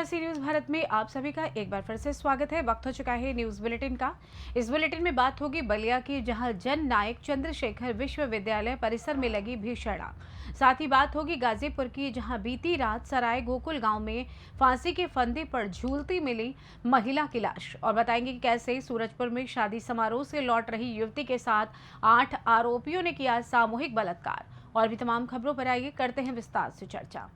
सी news Bharat में आप सभी का एक बार फिर से स्वागत है। वक्त हो चुका है न्यूज बुलेटिन का। इस बुलेटिन में बात होगी बलिया की, जहां जन नायक चंद्रशेखर विश्वविद्यालय परिसर में लगी भीषण आग। साथ ही बात होगी गाजीपुर की, जहां बीती रात सराय गोकुल गांव में फांसी के फंदे पर झूलती मिली महिला की लाश। और बताएंगे कि कैसे सूरजपुर में शादी समारोह से लौट रही युवती के साथ 8 आरोपियों ने किया सामूहिक बलात्कार। और भी तमाम खबरों पर आइए करते हैं विस्तार से चर्चा।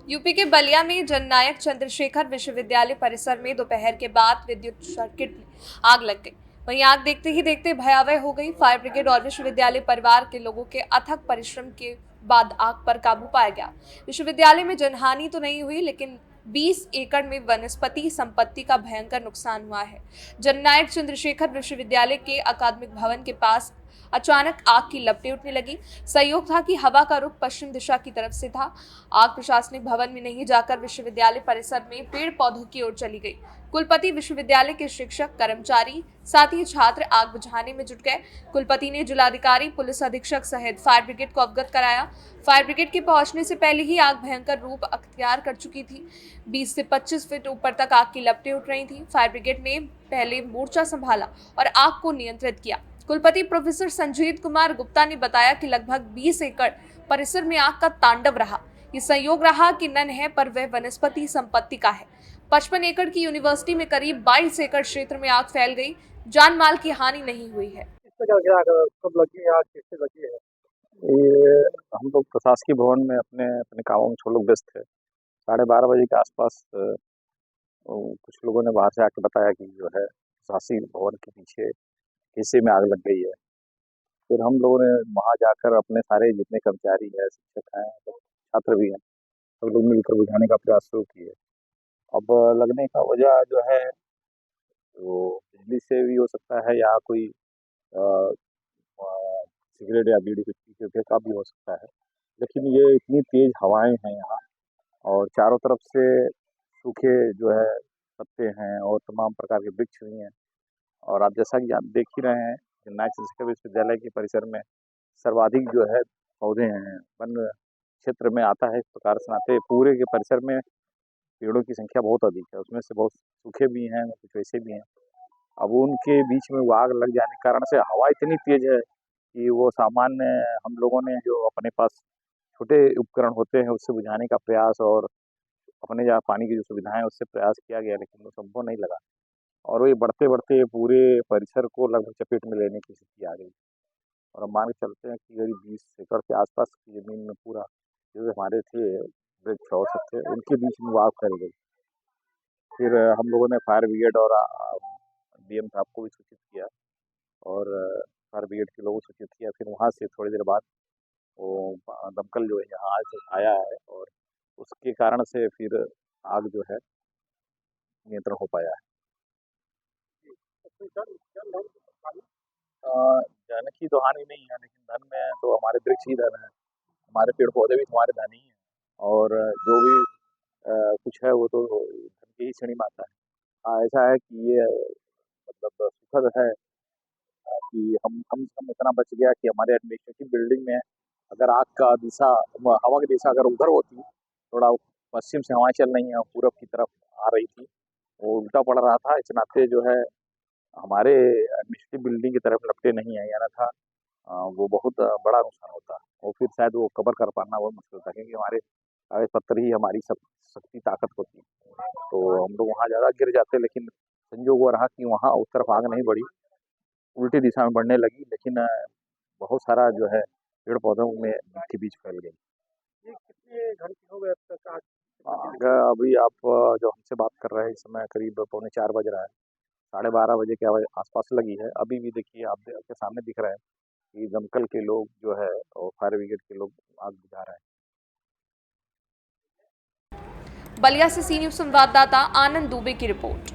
यूपी के बलिया में जननायक चंद्रशेखर विश्वविद्यालय परिसर में दोपहर के बाद विद्युत सर्किट में आग लग गई। वहीं आग देखते ही देखते भयावह हो गई। फायर ब्रिगेड और विश्वविद्यालय परिवार के लोगों के अथक परिश्रम के बाद आग पर काबू पाया गया। विश्वविद्यालय में जनहानि तो नहीं हुई, लेकिन 20 एकड़ में वनस्पति संपत्ति का भयंकर नुकसान हुआ है। जननायक चंद्रशेखर विश्वविद्यालय के अकादमिक भवन के पास अचानक आग की लपटें उठने लगी। संयोग था कि हवा का रुख पश्चिम दिशा की तरफ से था। आग प्रशासनिक भवन में नहीं जाकर विश्वविद्यालय परिसर में पेड़ पौधों की ओर चली गई। कुलपति, विश्वविद्यालय के शिक्षक, कर्मचारी, साथ ही छात्र आग बुझाने में जुट गए। कुलपति ने जिलाधिकारी, पुलिस अधीक्षक सहित फायर ब्रिगेड को अवगत कराया। फायर ब्रिगेड के पहुंचने से पहले ही आग भयंकर रूप अख्तियार कर चुकी थी। 20 से 25 फीट ऊपर तक आग की लपटें उठ रही थी। फायर ब्रिगेड ने पहले मोर्चा संभाला और आग को नियंत्रित किया। कुलपति प्रोफेसर संजीत कुमार गुप्ता ने बताया कि लगभग 20 एकड़ परिसर में आग का तांडव रहा। ये संयोग रहा कि नन है, पर वह वनस्पति संपत्ति का है। 55 एकड़ की यूनिवर्सिटी में करीब 22 एकड़ क्षेत्र में आग फैल गई। जान माल की हानि नहीं हुई है। कब लगी आग, किससे लगी है? ये हम लोग प्रशासकीय भवन में अपने अपने कामों में छोड़ लोग व्यस्त थे। 12:30 बजे के आसपास कुछ लोगों ने बाहर से आके बताया कि जो है प्रशासकीय भवन के पीछे हिस्से में आग लग गई है। फिर हम लोगों ने वहां जाकर अपने सारे जितने कर्मचारी हैं, शिक्षक हैं, तो छात्र भी हैं, सब लोग मिलकर बुझाने का प्रयास शुरू किए। अब लगने का वजह जो है वो बिजली से भी हो सकता है, या कोई सिगरेट या बीड़ी कुछ पी के का भी हो सकता है। लेकिन ये इतनी तेज हवाएं हैं यहाँ, और चारों तरफ से सूखे जो है पत्ते हैं और तमाम प्रकार के वृक्ष भी हैं। और आप जैसा कि आप देख ही रहे हैं, जननायक चंद्रशेखर विश्वविद्यालय के परिसर में सर्वाधिक जो है पौधे हैं। वन क्षेत्र में आता है, इस प्रकार से आते पूरे के परिसर में पेड़ों की संख्या बहुत अधिक है। उसमें से बहुत सूखे भी हैं, कुछ वैसे भी हैं। अब उनके बीच में वो आग लग जाने के कारण से हवा इतनी तेज है कि वो सामान्य हम लोगों ने जो अपने पास छोटे उपकरण होते हैं उससे बुझाने का प्रयास, और अपने जहाँ पानी की जो सुविधाएं हैं उससे प्रयास किया गया, लेकिन वो संभव नहीं लगा। और वो बढ़ते बढ़ते पूरे परिसर को लगभग चपेट में लेने की स्थिति आ गई। और हम मान के चलते हैं कि करीब 20 एकड़ के आसपास की जमीन में पूरा जो हमारे थे वृक्ष और सब थे, उनके बीच में वो आग फैल गई। फिर हम लोगों ने फायर ब्रिगेड और डीएम साहब को भी सूचित किया, और फायर ब्रिगेड के लोगों को सूचित किया। फिर वहाँ से थोड़ी देर बाद वो दमकल जो है यहाँ आया है, और उसके कारण से फिर आग जो है नियंत्रण हो पाया है। धन की तो हानि नहीं है, लेकिन धन में तो हमारे वृक्ष ही धन है, हमारे पेड़ पौधे भी हमारे धन ही हैं। और जो भी कुछ है वो तो धन की ही श्रेणी में आता है। हाँ, ऐसा है कि ये मतलब सुखद है कि हम कम से कम इतना बच गया कि हमारे एडमिनिस्ट्रेटिव बिल्डिंग में अगर आग का दिशा, हवा की दिशा अगर उधर होती, थोड़ा पश्चिम से हवाएं चल रही हैं, पूरब की तरफ आ रही थी, वो उल्टा पड़ रहा था। इस नाते जो है हमारे एडमिनिस्ट्रेटिव बिल्डिंग की तरफ लपटे नहीं आई, आना था, वो बहुत बड़ा नुकसान होता। और फिर शायद वो कवर कर पाना बहुत मुश्किल था, क्योंकि हमारे कागज पत्थर ही हमारी सब शक्ति ताकत होती है। तो हम लोग वहाँ ज़्यादा गिर जाते, लेकिन संजोग वो रहा कि वहाँ उस तरफ आग नहीं बढ़ी, उल्टी दिशा में बढ़ने लगी। लेकिन बहुत सारा जो है पेड़ पौधों में के बीच फैल गई। ये कितने घंटे हो गए अब तक आग? अभी आप जो हमसे बात कर रहे हैं, इस समय करीब 3:45 बज रहा है। 12:30 बजे के आसपास लगी है। अभी भी देखिए आपके सामने दिख रहा है कि दमकल के लोग जो है और फायर ब्रिगेड के लोग आग बुझा रहे हैं। बलिया से सी न्यूज संवाददाता आनंद दुबे की रिपोर्ट।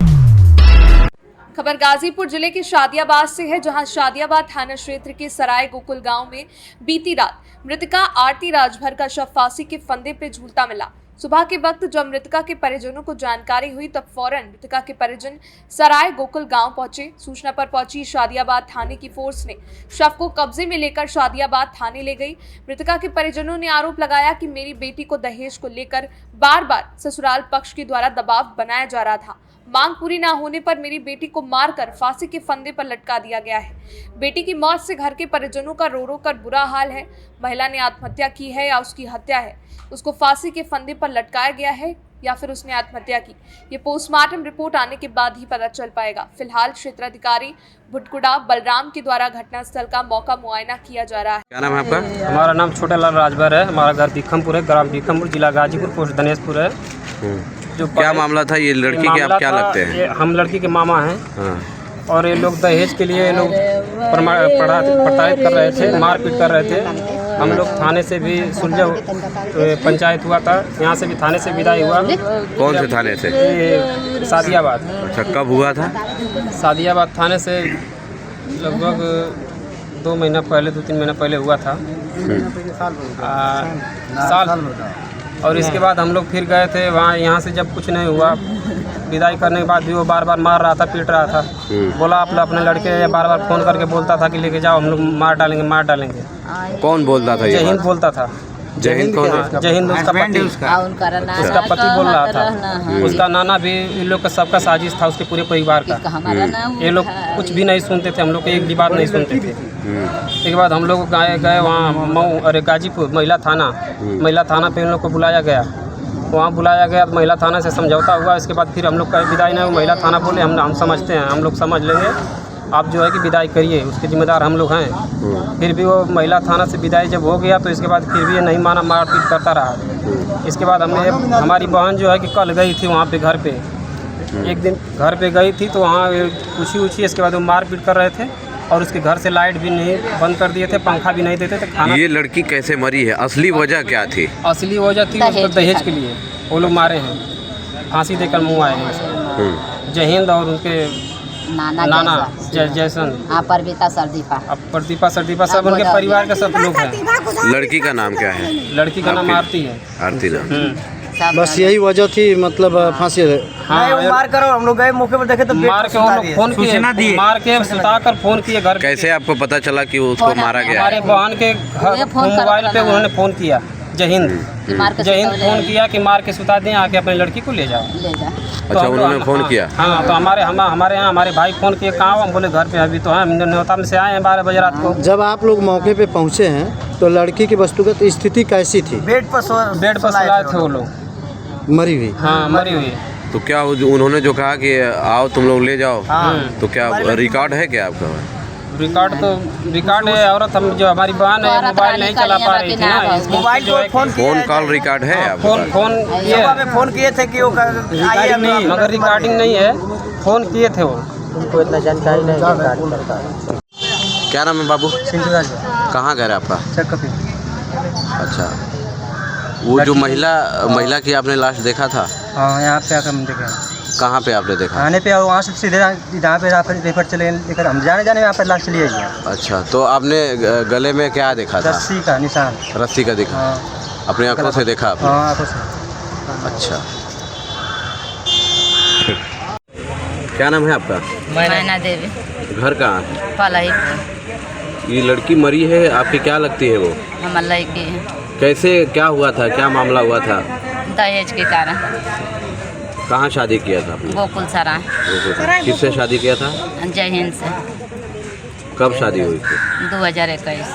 खबर गाजीपुर जिले के शादियाबाद से है, जहां शादियाबाद थाना क्षेत्र के सराय गोकुल गांव में बीती रात मृतका आरती राजभर का शव फांसी के फंदे पे झूलता मिला। सुबह के वक्त जब मृतका के परिजनों को जानकारी हुई तब फौरन मृतका के परिजन सराय गोकुल गांव पहुंचे। सूचना पर पहुंची शादियाबाद थाने की फोर्स ने शव को कब्जे में लेकर शादियाबाद थाने ले गई। मृतका के परिजनों ने आरोप लगाया कि मेरी बेटी को दहेज को लेकर बार बार ससुराल पक्ष के द्वारा दबाव बनाया जा रहा था। मांग पूरी ना होने पर मेरी बेटी को मारकर फांसी के फंदे पर लटका दिया गया है। बेटी की मौत से घर के परिजनों का रो रो कर बुरा हाल है। महिला ने आत्महत्या की है या उसकी हत्या है, उसको फांसी के फंदे पर लटकाया गया है या फिर उसने आत्महत्या की, ये पोस्टमार्टम रिपोर्ट आने के बाद ही पता चल पाएगा। फिलहाल क्षेत्राधिकारी भुटकुड़ा बलराम के द्वारा घटनास्थल का मौका मुआयना किया जा रहा है। क्या नाम है आपका? हमारा नाम छोटा लाल राजभर है। हमारा घर भीखमपुर है, ग्राम भीखमपुर, जिला गाजीपुर, पोस्ट धनेशपुर है। जो क्या मामला था? ये लड़की के आप क्या लगते हैं? हम लड़की के मामा हैं। हाँ। और ये लोग दहेज के लिए लोग प्रताड़ित कर रहे थे, मारपीट कर रहे थे। हम लोग थाने से भी सुलझा, पंचायत हुआ था, यहाँ से भी थाने से विदाई हुआ। कौन से थाने से? सादियाबाद। अच्छा, कब हुआ था? सादियाबाद थाने से लगभग 2-3 महीना पहले हुआ था। साल। और इसके बाद हम लोग फिर गए थे वहाँ। यहाँ से जब कुछ नहीं हुआ, विदाई करने के बाद भी वो बार बार मार रहा था, पीट रहा था। बोला अपने लड़के बार बार फ़ोन करके बोलता था कि लेके जाओ, हम लोग मार डालेंगे। कौन बोलता था? जय हिंद बोलता था। जय हिंद कौन है? जय हिंद उसका पति बोल रहा था। उसका नाना भी इन लोग का सबका साजिश था, उसके पूरे परिवार का। ये लोग कुछ भी नहीं सुनते थे, हम लोग एक भी बात नहीं सुनते थे। इसके बाद हम लोग गए वहाँ गाजीपुर महिला थाना पे इन लोग को बुलाया गया। वहाँ बुलाया गया तो महिला थाना से समझौता हुआ। इसके बाद फिर हम लोग का विदाई नहीं, महिला थाना बोले हम समझते हैं, हम लोग समझ लेंगे, आप जो है कि विदाई करिए, उसके जिम्मेदार हम लोग हैं। फिर भी वो महिला थाना से विदाई जब हो गया तो इसके बाद फिर भी ये नहीं माना, मारपीट करता रहा। इसके बाद हमारी बहन जो है कि कल गई थी वहाँ पे घर पे, एक दिन घर पे गई थी तो वहाँ पूछी। इसके बाद वो मारपीट कर रहे थे और उसके घर से लाइट भी नहीं बंद कर दिए थे, पंखा भी नहीं देते थे, खाना। ये लड़की कैसे मरी है? असली वजह क्या थी? असली वजह थी उसको दहेज के लिए वो लोग मारे हैं, फांसी देकर मुँह आए हैं। जय हिंद और उनके नाना जैसन, प्रदीपा सरदीपा सब उनके परिवार के सब लोग हैं। लड़की का नाम क्या है? लड़की का नाम आरती है। आरती नाम। बस यही वजह थी, मतलब फांसी। हाँ, मार करो, हम लोग गए मौके पर देखे तो मार के हम लोग फोन किए, मार के सुता कर फोन किए घर। कैसे आपको पता चला कि उसको मारा गया? हमारे बहन के मोबाइल पे उन्होंने फोन किया, जय हिंद फोन किया कि मार के सुता दें, आके अपनी लड़की को ले जाओ। अच्छा, उन्होंने फ़ोन किया? हाँ, तो हमारे यहाँ हमारे भाई फ़ोन किए, कहाँ? हम बोले घर पे अभी तो हैं, हम न्योता में से आए हैं 12 बजे रात को। जब आप लोग मौके पे पहुँचे हैं तो लड़की की वस्तुगत स्थिति कैसी थी? बेड पर सुलाए थे वो लोग, मरी हुई। हाँ, मरी हुई। तो क्या उन्होंने जो कहा कि आओ तुम लोग ले जाओ, तो क्या रिकॉर्ड है क्या आपका? रिकॉर्ड है। औरत हम जो हमारी बहन है मोबाइल नहीं चला पा रही थी ना, मोबाइल जो फोन कॉल रिकॉर्ड है आपका? फोन किए थे कि वो रिकॉर्डिंग नहीं, मगर रिकॉर्डिंग नहीं है, फोन किए थे वो। उनको इतना जानकारी नहीं। क्या नाम है बाबू? कहाँ घर है आपका? अच्छा, वो जो महिला की आपने लाश देखा था? हाँ, यहाँ पे आकर हम देखे। कहाँ पे आपने देखा? थाने पे, वहाँ से सीधे जहाँ पे रेफर चले लेकर हम जाने यहाँ पर लाश चली आई। अच्छा, तो आपने गले में क्या देखा था? रस्सी का निशान। रस्सी का दिखा? हाँ। अपनी आंखों से देखा आपने? हाँ, आंखों से। अच्छा, क्या नाम है आपका? मैना देवी। घर कहाँ है? पलाही। ये लड़की मरी है, आपकी क्या लगती है वो? हमार लड़की है। कैसे, क्या हुआ था, क्या मामला हुआ था? दहेज के कारण। कहाँ शादी किया था आपने? गोकुल सराय। किससे शादी किया था? जय हिंद से। कब शादी हुई थी? 2021।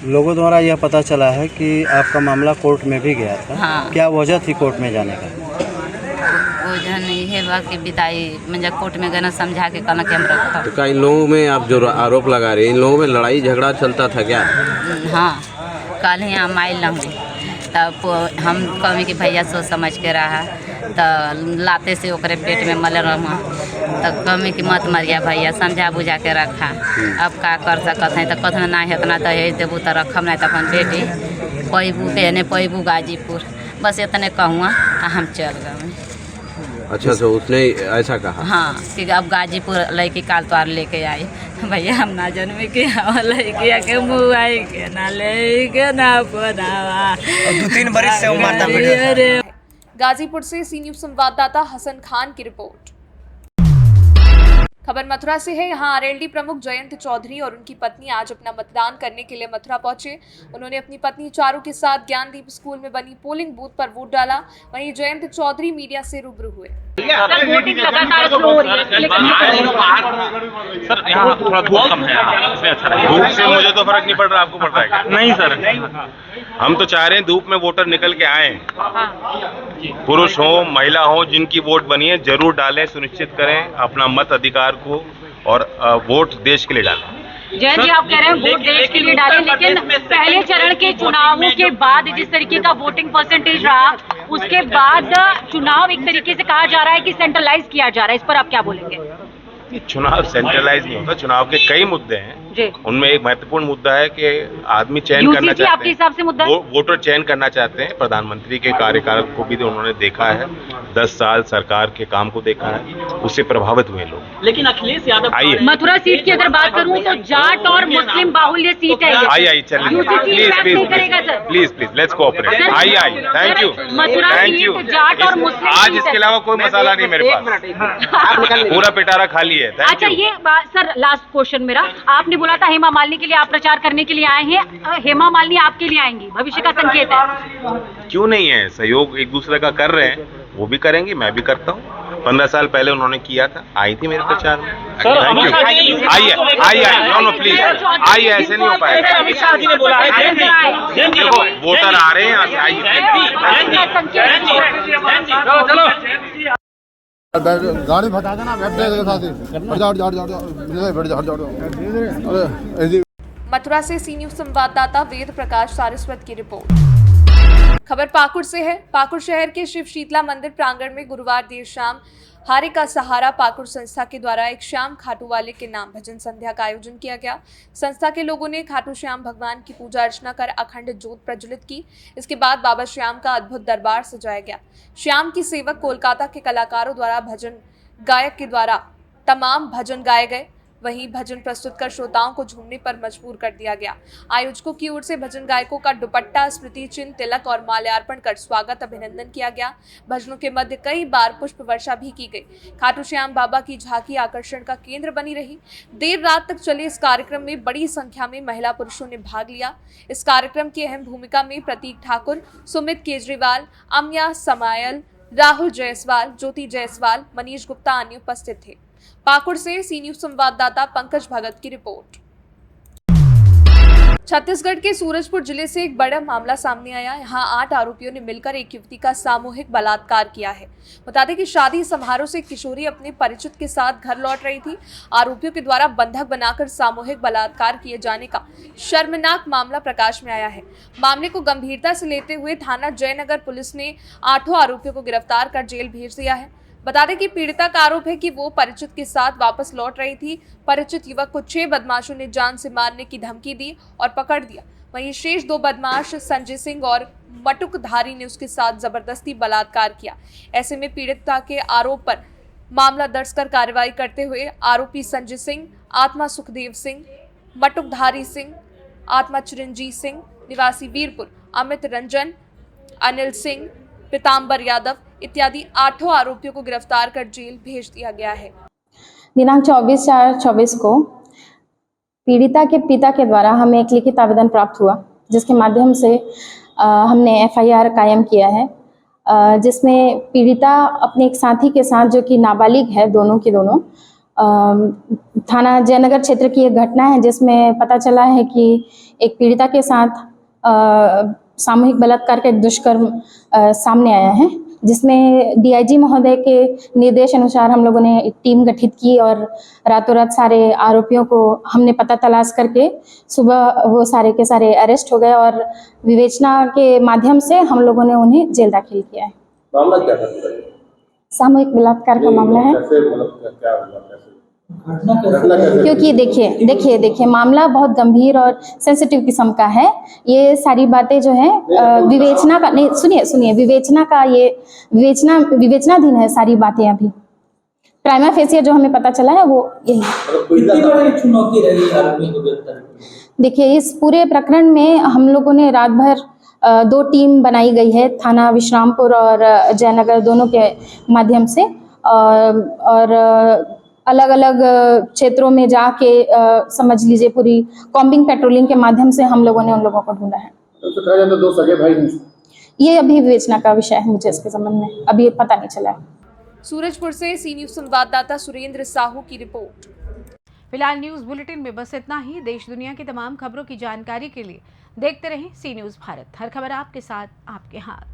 लोगों द्वारा यह पता चला है कि आपका मामला कोर्ट में भी गया था। हाँ। क्या वजह थी कोर्ट में जाने का? वो जन ये बात की विदाई मुझे कोर्ट में गए समझा के कहना कि हम रखा। तो क्या इन लोगों में आप जो आरोप लगा रहे हैं, इन लोगों में लड़ाई झगड़ा चलता था क्या? हाँ, कल ही हम आयल न हुई तब हम कमी कि भैया सोच समझ के रहा तो लाते से ओकरे पेट में मल रहा तो कमी कि मत मरिया भैया, समझा बुझा के रखा। अब का कर सकत हैं? तो कथन ना इतना दहेज देबू तो रखम नहीं तो अपन बेटी पैबू बहने पैबू गाजीपुर, बस इतने कहूँ हम चल गए। अच्छा, तो उसने ऐसा कहा? हाँ, कि अब गाजीपुर लड़की काल तोर लेके आई, भैया हम ना जन्मे के लड़किया के मुआई के ना लेके ना पनावा 2-3 बरस से वो माता पिता। गाजीपुर से सी न्यूज संवाददाता हसन खान की रिपोर्ट। खबर मथुरा से है। यहां आरएलडी प्रमुख जयंत चौधरी और उनकी पत्नी आज अपना मतदान करने के लिए मथुरा पहुंचे। उन्होंने अपनी पत्नी चारू के साथ ज्ञानदीप स्कूल में बनी पोलिंग बूथ पर वोट डाला। वहीं जयंत चौधरी मीडिया से रूबरू हुए। वोटिंग लगातार स्लो हो रही है, सर यहाँ थोड़ा धूप कम है, इसमें अच्छा है। धूप से मुझे तो फर्क नहीं पड़ रहा, आपको पड़ रहा है क्या? नहीं सर, हम तो चाह रहे हैं धूप में वोटर निकल के आए, पुरुष हो महिला हो, जिनकी वोट बनी है जरूर डालें, सुनिश्चित करें अपना मत अधिकार को और वोट देश के लिए डालें। जयंत जी आप कह रहे हैं वोट देश के लिए डालें, लेकिन पहले चरण के चुनावों के बाद जिस तरीके का वोटिंग परसेंटेज रहा, उसके बाद चुनाव एक तरीके से कहा जा रहा है कि सेंट्रलाइज किया जा रहा है, इस पर आप क्या बोलेंगे? चुनाव सेंट्रलाइज नहीं होता, चुनाव के कई मुद्दे हैं, उनमें एक महत्वपूर्ण मुद्दा है कि आदमी चयन करना चाहते आपके हिसाब से मुद्दा वोटर चयन करना चाहते हैं। प्रधानमंत्री के कार्यकाल को भी उन्होंने देखा है, 10 साल सरकार के काम को देखा है, उससे प्रभावित हुए लोग। लेकिन अखिलेश यादव आइए मथुरा सीट की अगर बात करूं तो जाट और मुस्लिम बाहुल्य सीट है। आइए चलिए प्लीज लेट्स कोऑपरेट। आइए thank you Mathura seat Jat और मुस्लिम। आज इसके अलावा कोई मसाला नहीं मेरे पास, पूरा पिटारा खाली है। अच्छा ये सर लास्ट क्वेश्चन मेरा, आपने बोला था हेमा मालिनी के लिए आप प्रचार करने के लिए आए हैं, हेमा मालिनी आपके लिए आएंगी, भविष्य का संकेत है? क्यों नहीं है, सहयोग एक दूसरे का कर रहे हैं, वो भी करेंगी, मैं भी करता हूँ। 15 साल पहले उन्होंने किया था, आई थी मेरे प्रचार में। Thank you. आइए नो प्लीज आइए, ऐसे नहीं हो पाएगा। देखो वोटर आ रहे हैं, यहाँ से आइए। गाड़ी बता देना, मथुरा से सी न्यूज संवाददाता वेद प्रकाश सारस्वत की रिपोर्ट। खबर पाकुड़ से है। पाकुड़ शहर के शिव शीतला मंदिर प्रांगण में गुरुवार देर शाम हारे का सहारा पाकुड़ संस्था के द्वारा एक श्याम खाटू वाले के नाम भजन संध्या का आयोजन किया गया। संस्था के लोगों ने खाटू श्याम भगवान की पूजा अर्चना कर अखंड ज्योत प्रज्वलित की। इसके बाद बाबा श्याम का अद्भुत दरबार सजाया गया। श्याम की सेवक कोलकाता के कलाकारों द्वारा भजन गायक के द्वारा तमाम भजन गाए गए। वहीं भजन प्रस्तुत कर श्रोताओं को झूमने पर मजबूर कर दिया गया। आयोजकों की ओर से भजन गायकों का दुपट्टा, स्मृति चिन्ह, तिलक और माल्यार्पण कर स्वागत अभिनंदन किया गया। भजनों के मध्य कई बार पुष्प वर्षा भी की गई। खाटू श्याम बाबा की झांकी आकर्षण का केंद्र बनी रही। देर रात तक चले इस कार्यक्रम में बड़ी संख्या में महिला पुरुषों ने भाग लिया। इस कार्यक्रम की अहम भूमिका में प्रतीक ठाकुर, सुमित केजरीवाल, अम्या समायल, राहुल जायसवाल, ज्योति जायसवाल, मनीष गुप्ता अन्य उपस्थित थे। पाकुड़ से सी न्यूज संवाददाता पंकज भगत की रिपोर्ट। छत्तीसगढ़ के सूरजपुर जिले से एक बड़ा मामला सामने आया। यहाँ 8 आरोपियों ने मिलकर एक युवती का सामूहिक बलात्कार किया है। बता दें कि शादी समारोह से किशोरी अपने परिचित के साथ घर लौट रही थी। आरोपियों के द्वारा बंधक बनाकर सामूहिक बलात्कार किए जाने का शर्मनाक मामला प्रकाश में आया है। मामले को गंभीरता से लेते हुए थाना जयनगर पुलिस ने 8 आरोपियों को गिरफ्तार कर जेल भेज दिया है। बता दें कि पीड़िता का आरोप है कि वो परिचित के साथ वापस लौट रही थी। परिचित युवक को 6 बदमाशों ने जान से मारने की धमकी दी और पकड़ दिया। वहीं शेष 2 बदमाश संजय सिंह और मटुकधारी ने उसके साथ जबरदस्ती बलात्कार किया। ऐसे में पीड़िता के आरोप पर मामला दर्ज कर कार्रवाई करते हुए आरोपी संजय सिंह, आत्मा सुखदेव सिंह, मटुकधारी सिंह, आत्मा चिरंजीत सिंह निवासी वीरपुर, अमित रंजन, अनिल सिंह, पीताम्बर यादव इत्यादि 8 आरोपियों को गिरफ्तार कर जेल भेज दिया गया है। दिनांक 24/4/24 को पीड़िता के पिता के द्वारा हमें एक लिखित आवेदन प्राप्त हुआ, जिसके माध्यम से हमने FIR कायम किया है, जिसमें पीड़िता अपने एक साथी के साथ, जो कि नाबालिग है, दोनों की दोनों, थाना जयनगर क्षेत्र की एक घटना है जिसमें पता चला है कि एक पीड़िता के साथ सामूहिक बलात्कार का एक दुष्कर्म सामने आया है, जिसमें DIG महोदय के निर्देश अनुसार हम लोगों ने एक टीम गठित की और रातों रात सारे आरोपियों को हमने पता तलाश करके सुबह वो सारे के सारे अरेस्ट हो गए और विवेचना के माध्यम से हम लोगों ने उन्हें जेल दाखिल किया है। मामला क्या था? सामूहिक बलात्कार का मामला है। क्योंकि देखिए मामला बहुत गंभीर और सेंसिटिव किस्म का है। ये सारी बातें जो है विवेचना का नहीं, सुनिए विवेचना का, ये विवेचनाधीन है सारी बातें। अभी प्राइमा फेसिया जो हमें पता चला है वो यही है। चुनौती रही आरोपियों को गिरफ्तार करने में? देखिए, इस पूरे प्रकरण में हम लोगों ने रात भर 2 टीम बनाई गई है, थाना विश्रामपुर और जयनगर दोनों के माध्यम से, और अलग अलग क्षेत्रों में जाके समझ लीजिए पूरी कॉम्बिंग पेट्रोलिंग के माध्यम से हम लोगों ने उन लोगों को ढूंढा है। तो कहा जाता 2 सगे भाई हैं। ये अभी विवेचना का विषय है, मुझे इसके संबंध में अभी पता नहीं चला है। सूरजपुर से सी न्यूज संवाददाता सुरेंद्र साहू की रिपोर्ट। फिलहाल न्यूज बुलेटिन में बस इतना ही। देश दुनिया की तमाम खबरों की जानकारी के लिए देखते रहें सी न्यूज भारत। हर खबर आपके साथ, आपके हाथ।